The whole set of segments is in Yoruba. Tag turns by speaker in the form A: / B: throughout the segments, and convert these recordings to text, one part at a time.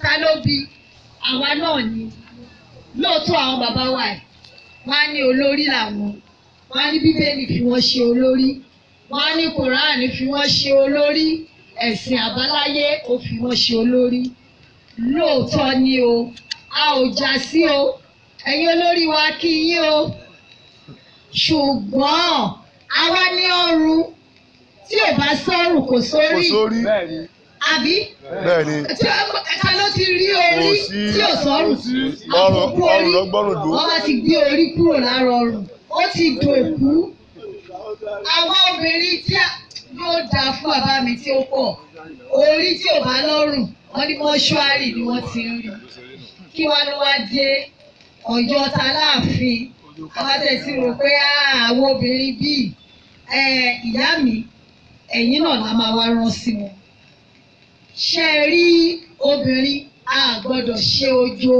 A: ta ló bí àwa náà ni lóòótọ́ àwọn bàbá wa ẹ̀ wọ́n á ní olórí làwọn wọ́n á ní bíbélì fi wọ́n ṣe olórí wọ́n á ní kòránì fi wọ́n ṣe olórí ẹ̀sìn àbáláyé ó fi wọ́n ṣe olórí lóòótọ́ ni o a ò já sí o ẹ̀yin olórí wa kí yín o ṣùgbọ́n àwa ní ọrùn tí ò bá sọ́rùn kò sórí àbí ẹ̀ka ló ti rí orí tí ò sọ́rùn àkókò orí wọ́n bá ti gbé orí kúrò lára ọrùn ó ti dòkú àwọn obìnrin tí yóò dáa fún bàbá mi tí ó pọ̀ orí tí ò bá lọ́rùn wọ́n ní mọ́ṣúárì ni wọ́n ti ń rí kí wọ́n ló wá dé Ọ̀yọ́ ta láàfin àwọn tẹ̀sí rò pé àwọn obìnrin bíi ìyá mi ẹ̀yin náà la máa wá rán sí wọn. Ṣé ẹ rí obìnrin a gbọ́dọ̀ ṣe ojo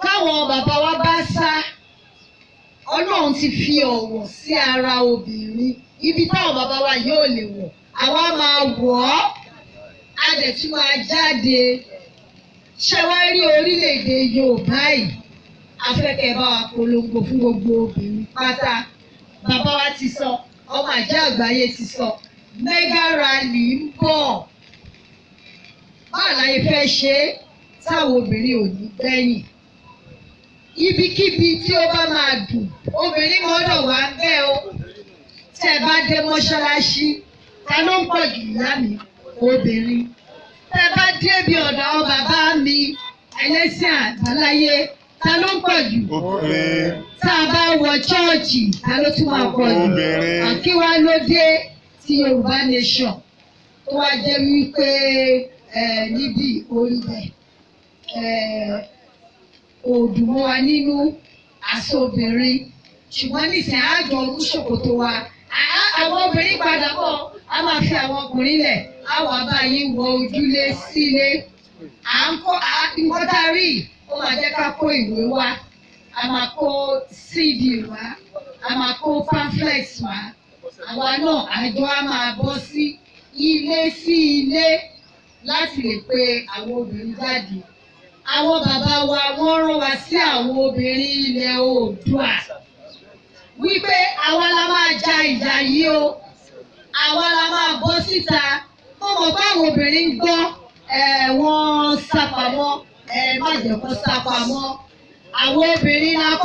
A: káwọn bàbá wa bá sá Ọlọ́run ti fi ọ̀wọ̀ sí ara obìnrin ibi táwọn bàbá wa yóò lè wọ̀ àwa máa wọ̀ ọ́ a dẹ̀ tún máa jáde. Ṣé wá rí orílẹ̀-èdè Yorùbá yìí afẹ́kẹ́ bá wa polongo fún gbogbo obìnrin pátá bàbá wa ti sọ ọmọ àjẹ́ àgbáyé ti sọ mega rally ń bọ̀ báwo la yẹ fẹ́ ṣe é táwọn obìnrin ò ní gbẹ̀yìn ibikíbi tí ó bá máa dùn obìnrin gbọ́dọ̀ wà bẹ́ẹ̀ o tẹ́ ẹ bá dé mọ́ṣáláṣí ta ló ń pọ̀ jù ìyá mi obìnrin tẹ́ ẹ bá dé bí ọ̀dọ̀ àwọn bàbá mi ẹlẹ́sìn àbáláyé ta ló ń pọ̀ jù tá a bá wọ chọ́ọ̀chì ta ló tún máa pọ̀ jù àkíwá ló dé ti Yorùbá Nation tó wá jẹ́ wípé níbi orí bẹ́ẹ̀ òdùmọ́ wa nínú àsobìnrin ṣùgbọ́n nísìnyí àjọ olùṣòkòtò wa àwọn obìnrin padà bọ̀ a máa fi àwọn ọkùnrin lẹ̀ àwọn abáyé wọ ojúlé sílé à ń kó ìmọ̀tárì ó máa jẹ́ ká kó ìwé wá a máa kó CD wá a máa kó pamphlets wá àwa náà àjọ a máa bọ́ sí ilé láti lè pe àwọn obìnrin jáde. Àwọn bàbá wa wọ́n rán wa sí àwọn obìnrin ilẹ̀ Oòduà wípé àwa la máa ja ìjà yìí o àwa la máa bọ́ síta mo mọ̀ pé àwọn obìnrin ń gbọ́ wọ́n sápamọ́ má jẹ́ kó sápamọ́ àwọn obìnrin la kọ́.